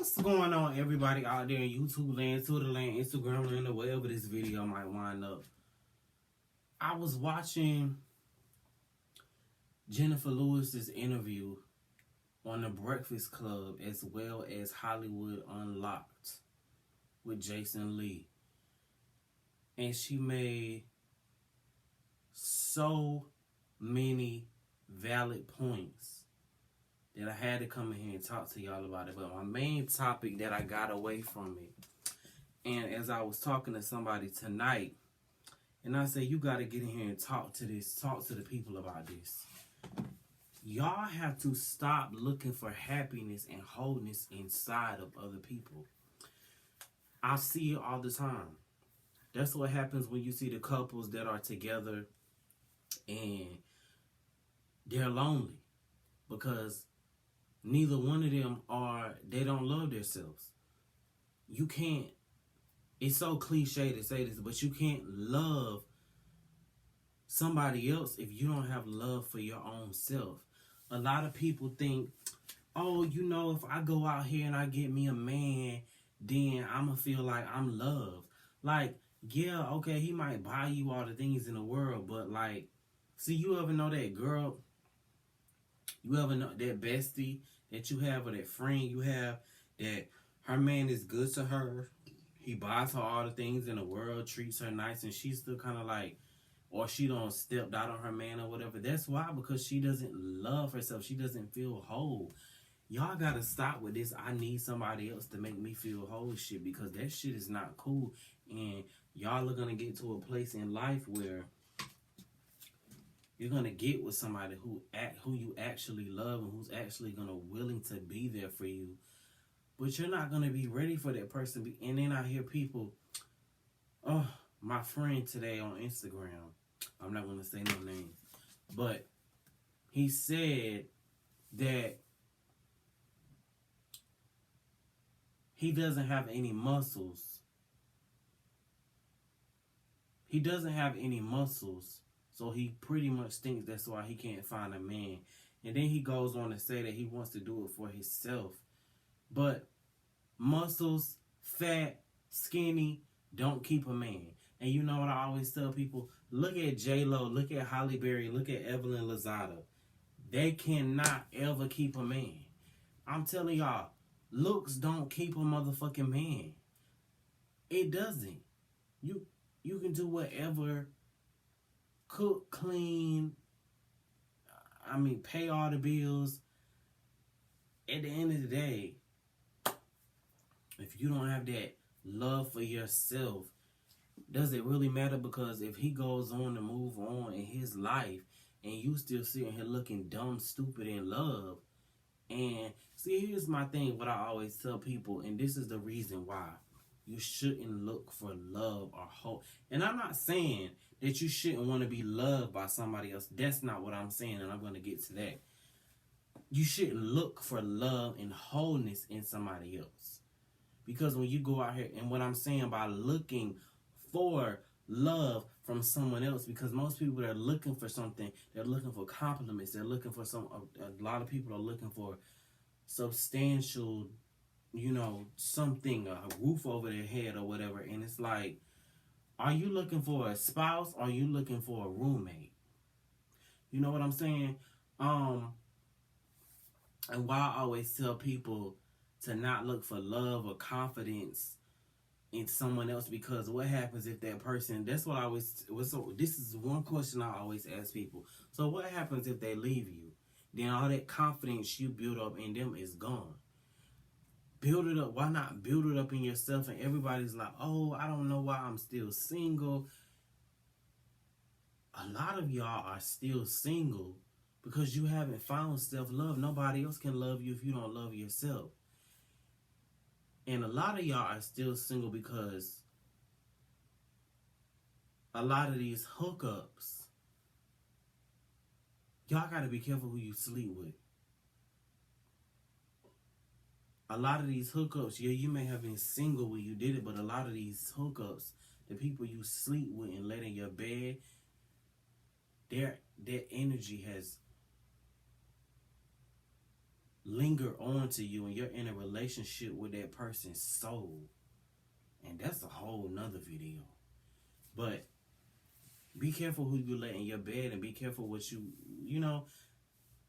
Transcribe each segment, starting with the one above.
What's going on, everybody out there in YouTube land, Twitter land, Instagram land, or wherever this video might wind up? I was watching Jennifer Lewis's interview on The Breakfast Club as well as Hollywood Unlocked with Jason Lee. And she made so many valid points that I had to come in here and talk to y'all about it. But my main topic that I got away from it, and as I was talking to somebody tonight, and I said, you got to get in here and talk to the people about this. Y'all have to stop looking for happiness and wholeness inside of other people. I see it all the time. That's what happens when you see the couples that are together and they're lonely because neither one of them they don't love themselves. You can't, it's so cliche to say this, but you can't love somebody else if you don't have love for your own self. A lot of people think, oh, if I go out here and I get me a man, then I'm going to feel like I'm loved. Like, yeah, okay, he might buy you all the things in the world, but like, see, you ever know that girl, you ever know that bestie that you have or that friend you have that her man is good to her, he buys her all the things in the world, treats her nice, and she's still kind of like, or she don't stepped out on her man or whatever. That's why, because she doesn't love herself. She doesn't feel whole. Y'all gotta stop with this I need somebody else to make me feel whole shit, because that shit is not cool. And y'all are gonna get to a place in life where you're gonna get with somebody who you actually love and who's actually gonna willing to be there for you. But you're not gonna be ready for that person. And then I hear people, oh, my friend today on Instagram, I'm not gonna say no names, but he said that he doesn't have any muscles. He doesn't have any muscles. So he pretty much thinks that's why he can't find a man. And then he goes on to say that he wants to do it for himself. But muscles, fat, skinny, don't keep a man. And you know what I always tell people? Look at J-Lo, look at Halle Berry, look at Evelyn Lozada. They cannot ever keep a man. I'm telling y'all, looks don't keep a motherfucking man. It doesn't. You can do whatever. Cook, clean, pay all the bills. At the end of the day, if you don't have that love for yourself, does it really matter? Because if he goes on to move on in his life and you still sitting here looking dumb, stupid in love. And see, here's my thing, what I always tell people, and this is the reason why you shouldn't look for love or hope. And I'm not saying that you shouldn't want to be loved by somebody else. That's not what I'm saying, and I'm going to get to that. You shouldn't look for love and wholeness in somebody else. Because when you go out here, and what I'm saying by looking for love from someone else, because most people that are looking for something, they're looking for compliments, they're looking for a lot of people are looking for substantial, something, a roof over their head or whatever, and it's like, are you looking for a spouse or are you looking for a roommate? You know what I'm saying? And why I always tell people to not look for love or confidence in someone else, because what happens if that person, this is one question I always ask people. So what happens if they leave you? Then all that confidence you build up in them is gone. Build it up. Why not build it up in yourself? And everybody's like, oh, I don't know why I'm still single. A lot of y'all are still single because you haven't found self-love. Nobody else can love you if you don't love yourself. And a lot of y'all are still single because a lot of these hookups, y'all got to be careful who you sleep with. A lot of these hookups, yeah, you may have been single when you did it, but a lot of these hookups, the people you sleep with and let in your bed, their energy has linger on to you, and you're in a relationship with that person's soul. And that's a whole nother video. But be careful who you let in your bed, and be careful what you know.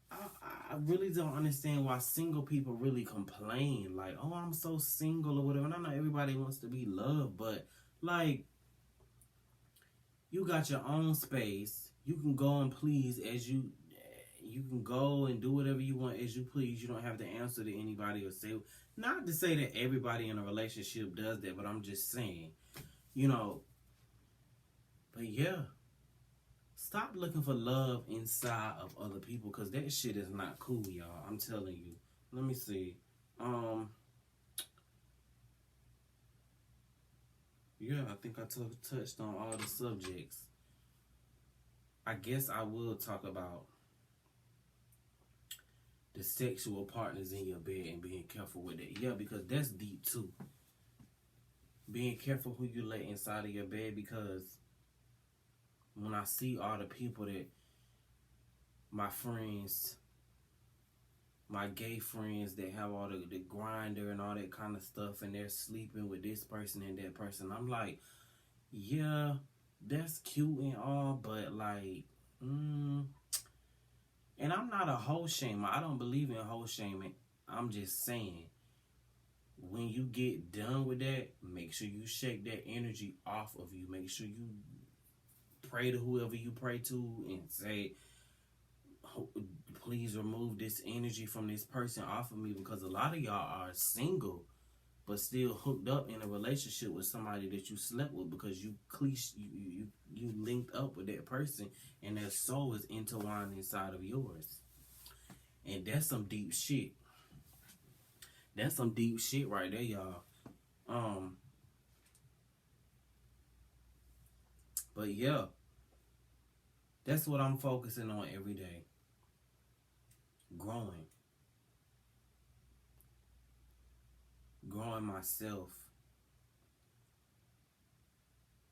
I really don't understand why single people really complain. Like, oh, I'm so single or whatever. And I know everybody wants to be loved, but like, you got your own space. You can go and please as you can go and do whatever you want as you please. You don't have to answer to anybody or say, not to say that everybody in a relationship does that, but I'm just saying, you know, but yeah, stop looking for love inside of other people, because that shit is not cool, y'all. I'm telling you. Let me see. Yeah, I think I touched on all the subjects. I guess I will talk about the sexual partners in your bed and being careful with it. Yeah, because that's deep too. Being careful who you let inside of your bed, because when I see all the people that my friends, my gay friends that have all the grinder and all that kind of stuff, and they're sleeping with this person and that person, I'm like, yeah, that's cute and all, but like, and I'm not a hoe shamer. I don't believe in hoe shaming. I'm just saying, when you get done with that, make sure you shake that energy off of you. Make sure you pray to whoever you pray to and say, please remove this energy from this person off of me, because a lot of y'all are single but still hooked up in a relationship with somebody that you slept with, because you linked up with that person and their soul is intertwined inside of yours. And that's some deep shit. That's some deep shit right there, y'all. But yeah, that's what I'm focusing on every day. Growing myself.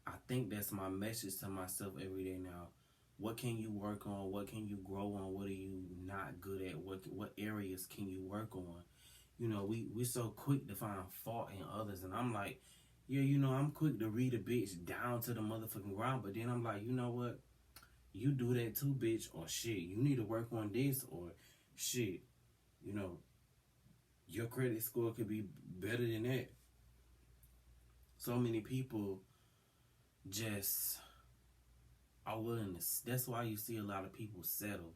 I think that's my message to myself every day now. What can you work on? What can you grow on? What are you not good at? What areas can you work on? You know, we're so quick to find fault in others, and I'm like, yeah, you know, I'm quick to read a bitch down to the motherfucking ground, but then I'm like, you know what? You do that too, bitch, or shit, you need to work on this, or shit, you know, your credit score could be better than that. So many people just are willing to, that's why you see a lot of people settle.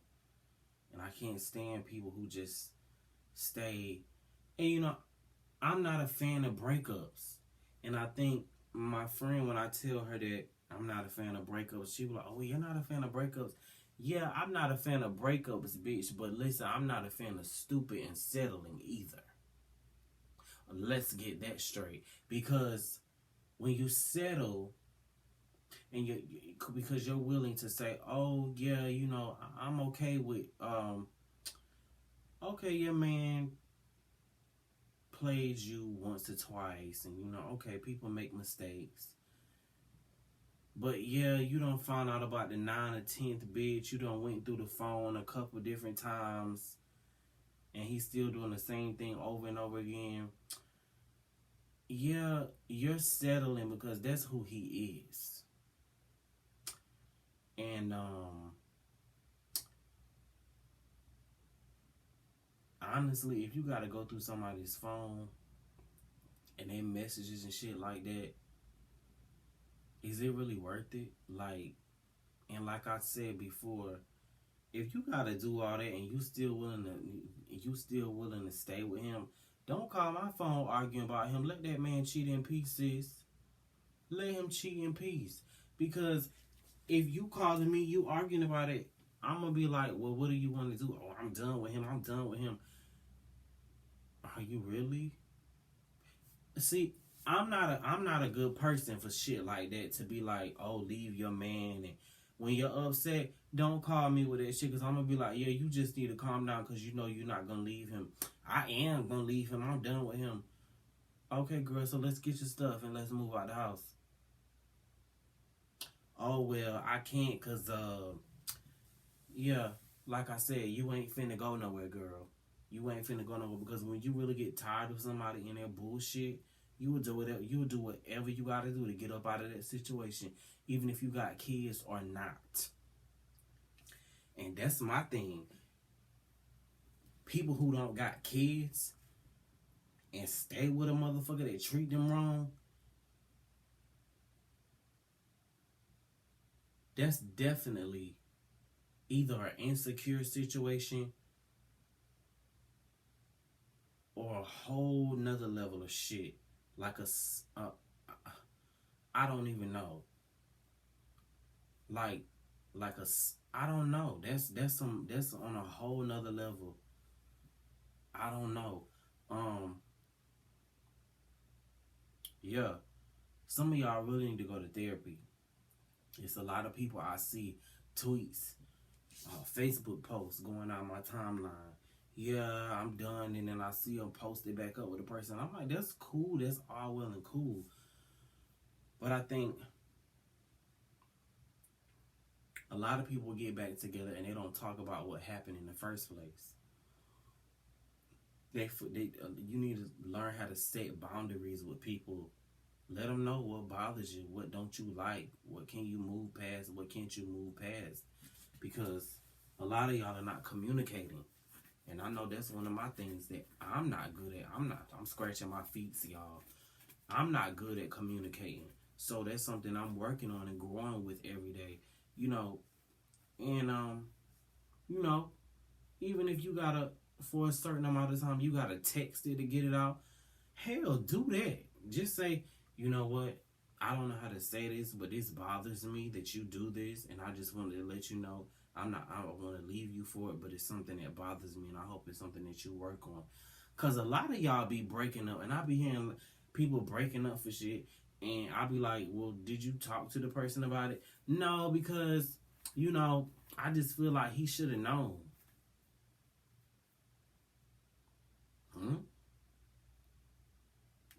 And I can't stand people who just stay. And you know, I'm not a fan of breakups. And I think my friend, when I tell her that I'm not a fan of breakups, she was like, oh, you're not a fan of breakups? Yeah, I'm not a fan of breakups, bitch. But listen, I'm not a fan of stupid and settling either. Let's get that straight. Because when you settle, and because you're willing to say, oh yeah, you know, I'm okay with, okay, your man played you once or twice, and you know, okay, people make mistakes, but yeah, you don't find out about the 9th or 10th bitch. You done went through the phone a couple different times, and he's still doing the same thing over and over again. Yeah, you're settling because that's who he is. And honestly, if you gotta go through somebody's phone and their messages and shit like that, is it really worth it? Like, and like I said before, if you gotta do all that and you still willing to stay with him, don't call my phone arguing about him. Let that man cheat in peace, sis. Let him cheat in peace. Because if you calling me, you arguing about it, I'm gonna be like, well, what do you want to do? Oh, I'm done with him. Are you really? See, I'm not a good person for shit like that, to be like, oh, leave your man, and when you're upset, don't call me with that shit, because I'm gonna be like, yeah, you just need to calm down, because you know you're not gonna leave him. I am gonna leave him. I'm done with him. Okay, girl, so let's get your stuff and let's move out the house. Oh, well, I can't, because yeah, like I said, you ain't finna go nowhere, girl. You ain't finna go nowhere, because when you really get tired of somebody in their bullshit, you will do whatever you gotta do to get up out of that situation, even if you got kids or not. And that's my thing. People who don't got kids and stay with a motherfucker that treat them wrong, that's definitely either an insecure situation or a whole nother level of shit. Like I don't even know. Like I don't know. That's on a whole nother level. I don't know. Yeah. Some of y'all really need to go to therapy. It's a lot of people I see tweets, Facebook posts going on my timeline. Yeah, I'm done, and then I see them post it back up with a person. I'm like, that's cool. That's all well and cool. But I think a lot of people get back together and they don't talk about what happened in the first place. You need to learn how to set boundaries with people. Let them know what bothers you, what don't you like, what can you move past, what can't you move past. Because a lot of y'all are not communicating. And I know that's one of my things that I'm not good at. I'm scratching my feet, y'all. I'm not good at communicating. So that's something I'm working on and growing with every day. And even if you gotta, for a certain amount of time, you gotta text it to get it out, hell, do that. Just say, you know what, I don't know how to say this, but this bothers me that you do this, and I just wanted to let you know I don't want to leave you for it, but it's something that bothers me, and I hope it's something that you work on. Because a lot of y'all be breaking up, and I be hearing people breaking up for shit, and I be like, well, did you talk to the person about it? No, because, I just feel like he should have known. You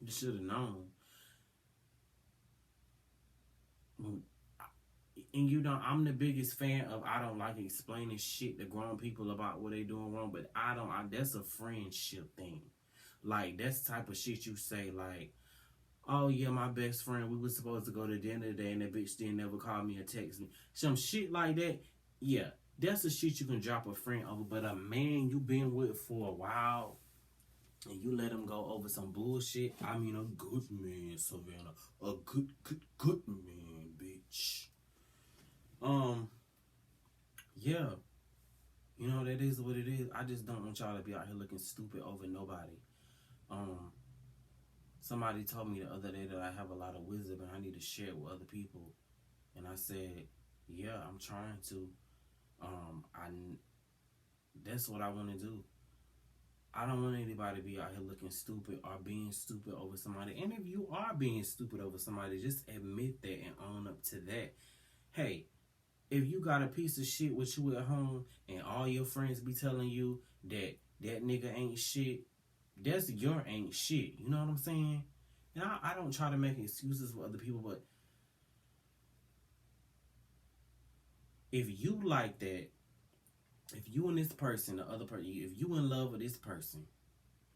should have known. And I'm the biggest fan of, I don't like explaining shit to grown people about what they doing wrong, but that's a friendship thing. Like, that's the type of shit you say, like, oh yeah, my best friend, we were supposed to go to dinner today and that bitch didn't never call me or text me. Some shit like that, yeah, that's the shit you can drop a friend over. But a man you been with for a while, and you let him go over some bullshit, I mean, a good man, Savannah. A good man, bitch. Yeah. That is what it is. I just don't want y'all to be out here looking stupid over nobody. Somebody told me the other day that I have a lot of wisdom and I need to share it with other people. And I said, yeah, I'm trying to. That's what I want to do. I don't want anybody to be out here looking stupid or being stupid over somebody. And if you are being stupid over somebody, just admit that and own up to that. Hey, if you got a piece of shit with you at home and all your friends be telling you that nigga ain't shit, that's your ain't shit. You know what I'm saying? And I don't try to make excuses for other people, but if you like that, if you and this person, the other person, if you in love with this person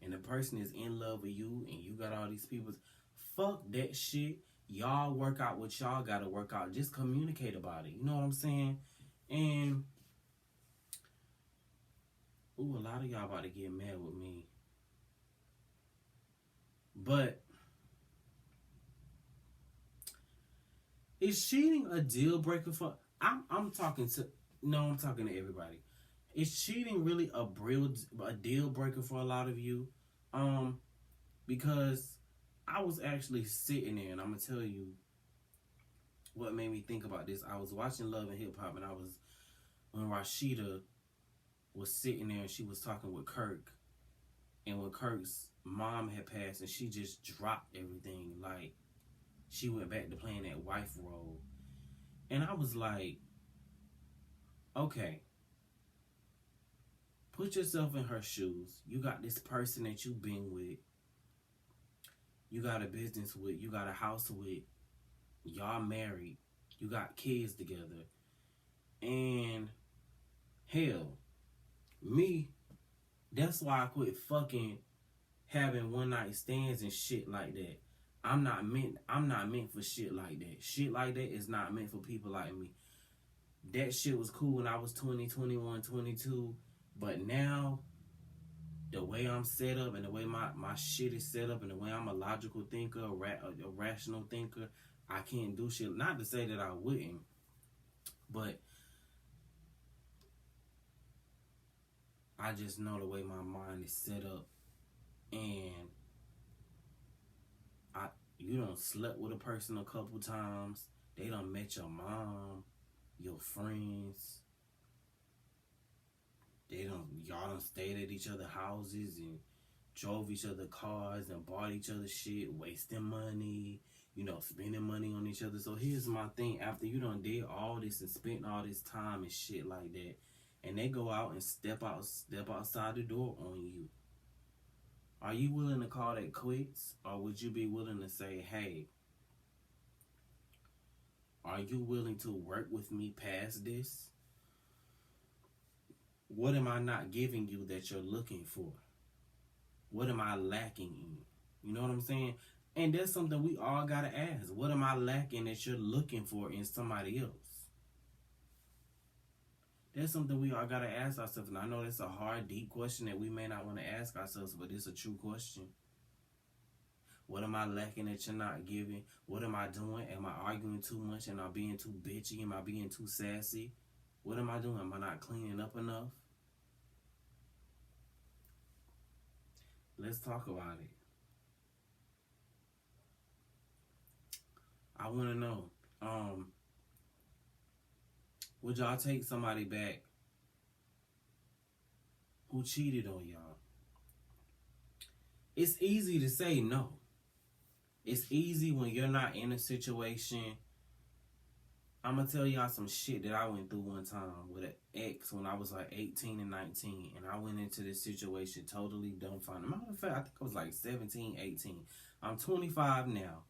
and the person is in love with you and you got all these people, fuck that shit. Y'all work out what y'all gotta work out. Just communicate about it. You know what I'm saying? And a lot of y'all about to get mad with me. But is cheating a deal breaker for? I'm talking to everybody. Is cheating really a deal breaker for a lot of you? Because I was actually sitting there, and I'm gonna tell you what made me think about this. I was watching Love and Hip Hop, and when Rashida was sitting there and she was talking with Kirk, and when Kirk's mom had passed, and she just dropped everything, like she went back to playing that wife role, and I was like, okay, put yourself in her shoes. You got this person that you've been with, you got a business with, you got a house with, y'all married, you got kids together, and hell, me, That's why I quit fucking having one night stands and shit like that. I'm not meant for shit like that. Shit like that is not meant for people like me. That shit was cool when I was 20, 21, 22. But now, the way I'm set up and the way my shit is set up and the way I'm a logical thinker, a rational thinker, I can't do shit. Not to say that I wouldn't, but I just know the way my mind is set up. And you done slept with a person a couple times. They done met your mom, your friends. Y'all done stayed at each other's houses and drove each other cars and bought each other shit, wasting money, spending money on each other. So here's my thing. After you done did all this and spent all this time and shit like that, and they go out and step outside the door on you, are you willing to call that quits? Or would you be willing to say, hey, are you willing to work with me past this? What am I not giving you that you're looking for? What am I lacking in? You know what I'm saying? And that's something we all gotta ask. What am I lacking that you're looking for in somebody else? That's something we all gotta ask ourselves. And I know that's a hard, deep question that we may not want to ask ourselves, but it's a true question. What am I lacking that you're not giving? What am I doing? Am I arguing too much? Am I being too bitchy? Am I being too sassy? What am I doing? Am I not cleaning up enough? Let's talk about it. I want to know, would y'all take somebody back who cheated on y'all? It's easy to say no. It's easy when you're not in a situation. I'm going to tell y'all some shit that I went through one time with an ex when I was like 18 and 19. And I went into this situation totally dumbfounded. Matter of fact, I think I was like 17, 18. I'm 25 now.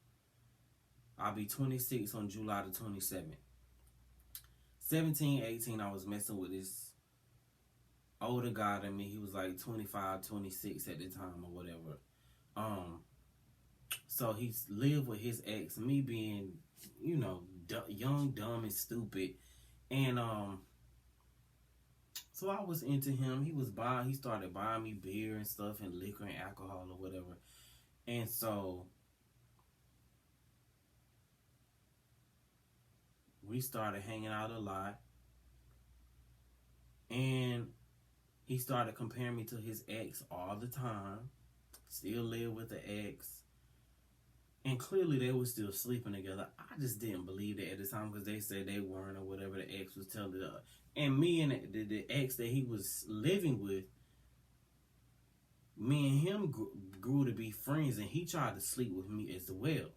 I'll be 26 on July the 27th. 17, 18, I was messing with this older guy than me. He was like 25, 26 at the time or whatever. So he lived with his ex, me being, young, dumb, and stupid. And so I was into him. He started buying me beer and stuff and liquor and alcohol or whatever. And so we started hanging out a lot. And he started comparing me to his ex all the time. Still live with the ex. And clearly they were still sleeping together. I just didn't believe that at the time because they said they weren't or whatever the ex was telling her. And me and the ex that he was living with, me and him grew to be friends, and he tried to sleep with me as well.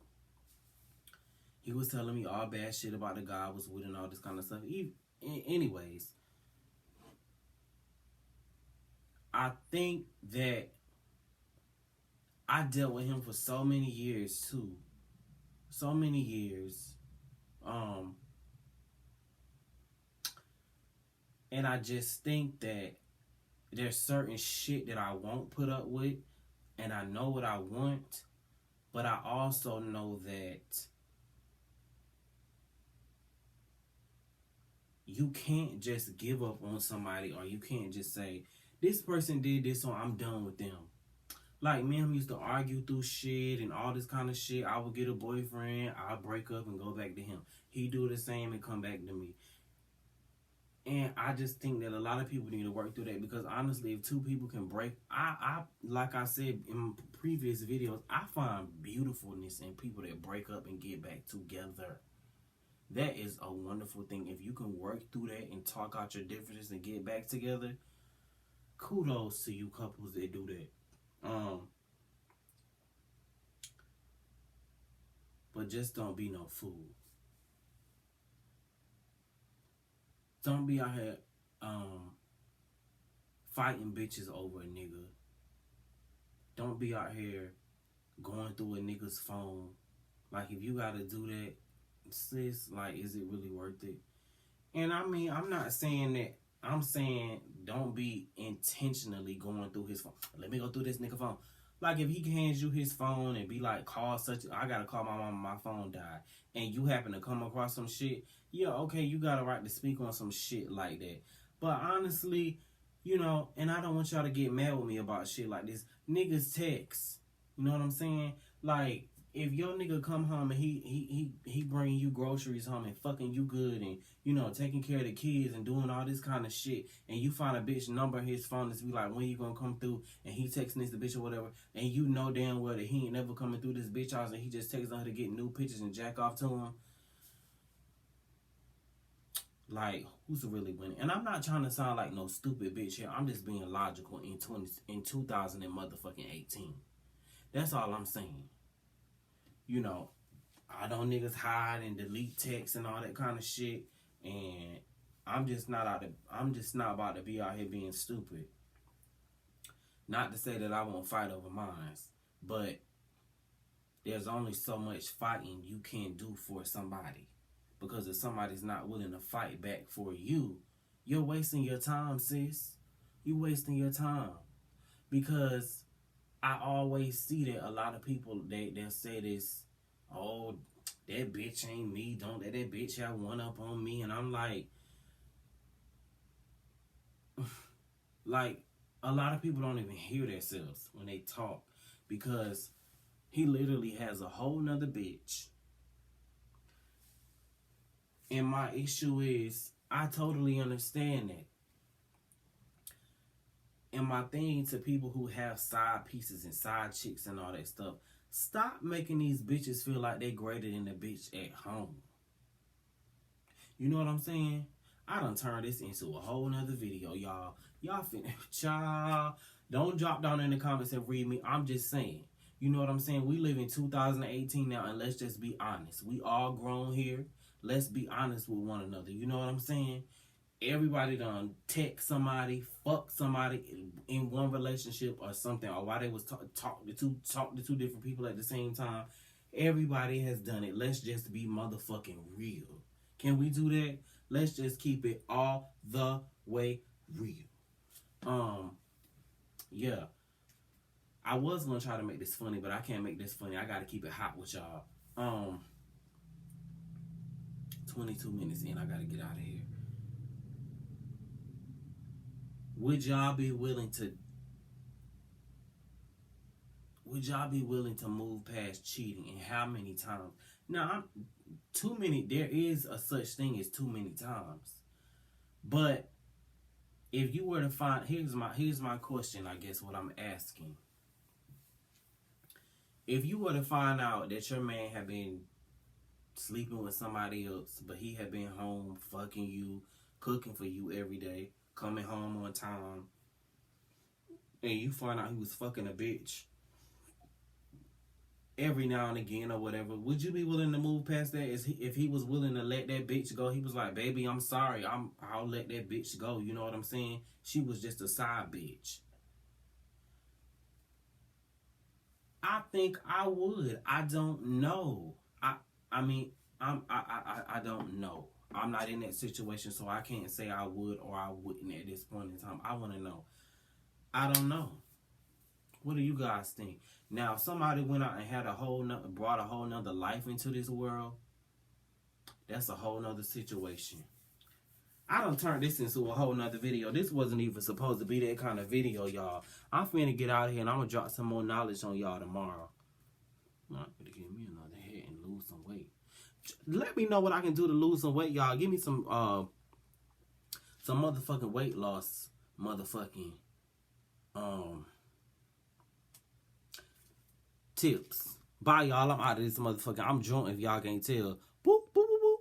He was telling me all bad shit about the guy I was with and all this kind of stuff. Anyways, I think that I dealt with him for so many years too. So many years. And I just think that there's certain shit that I won't put up with, and I know what I want, but I also know that you can't just give up on somebody, or you can't just say, this person did this, so I'm done with them. Like, me and him used to argue through shit and all this kind of shit. I would get a boyfriend, I'll break up and go back to him. He do the same and come back to me. And I just think that a lot of people need to work through that, because honestly, if two people can break, I like I said in previous videos, I find beautifulness in people that break up and get back together. That is a wonderful thing. If you can work through that and talk out your differences and get back together, kudos to you couples that do that. But just don't be no fool. Don't be out here fighting bitches over a nigga. Don't be out here going through a nigga's phone. Like, if you gotta do that, sis, like, is it really worth it? And I mean, I'm not saying that I'm saying don't be intentionally going through his phone. Let me go through this nigga phone. Like if he hands you his phone and be like, call such, I gotta call my mama, my phone died, and you happen to come across some shit, yeah, okay, you got a right to speak on some shit like that. But honestly, you know, and I don't want y'all to get mad with me about shit like this. Niggas text. You know what I'm saying? Like, if your nigga come home and he bringing you groceries home and fucking you good and, you know, taking care of the kids and doing all this kind of shit, and you find a bitch number his phone to be like, when you gonna come through, and he texting this the bitch or whatever, and you know damn well that he ain't never coming through this bitch house and he just texting her to get new pictures and jack off to him. Like, who's really winning? And I'm not trying to sound like no stupid bitch here. I'm just being logical in 2018. That's all I'm saying. You know, I know niggas hide and delete texts and all that kind of shit, and I'm just not about to be out here being stupid. Not to say that I won't fight over mines, but there's only so much fighting you can do for somebody. Because if somebody's not willing to fight back for you, you're wasting your time, sis. You're wasting your time. Because I always see that a lot of people, they'll say this, oh, that bitch ain't me. Don't let that bitch have one up on me. And I'm like, a lot of people don't even hear themselves when they talk. Because he literally has a whole nother bitch. And my issue is, I totally understand that. And my thing to people who have side pieces and side chicks and all that stuff, stop making these bitches feel like they greater than the bitch at home. You know what I'm saying? I done turned this into a whole nother video, y'all. Y'all don't drop down in the comments and read me. I'm just saying. You know what I'm saying? We live in 2018 now, and let's just be honest. We all grown here. Let's be honest with one another. You know what I'm saying? Everybody done text somebody, fuck somebody in one relationship or something, or while they was talk to two different people at the same time. Everybody has done it. Let's just be motherfucking real. Can we do that? Let's just keep it all the way real. Yeah. I was gonna try to make this funny, but I can't make this funny. I gotta keep it hot with y'all. 22 minutes in, I gotta get out of here. Would y'all be willing to move past cheating, and how many times? Now, there is a such thing as too many times. But if you were to find, here's my question, I guess, what I'm asking. If you were to find out that your man had been sleeping with somebody else, but he had been home fucking you, cooking for you every day, coming home on time, and you find out he was fucking a bitch every now and again or whatever, would you be willing to move past that? If he was willing to let that bitch go, he was like, baby, I'm sorry, I'll let that bitch go. You know what I'm saying? She was just a side bitch. I think I would. I don't know. I mean, I don't know. I'm not in that situation, so I can't say I would or I wouldn't at this point in time. I want to know. I don't know. What do you guys think? Now, if somebody went out and brought a whole nother life into this world, that's a whole nother situation. I done turned this into a whole nother video. This wasn't even supposed to be that kind of video, y'all. I'm finna get out of here and I'm gonna drop some more knowledge on y'all tomorrow. I'm gonna give me another head and lose some weight. Let me know what I can do to lose some weight, y'all. Give me some motherfucking weight loss, motherfucking tips. Bye, y'all. I'm out of this motherfucker. I'm drunk if y'all can't tell.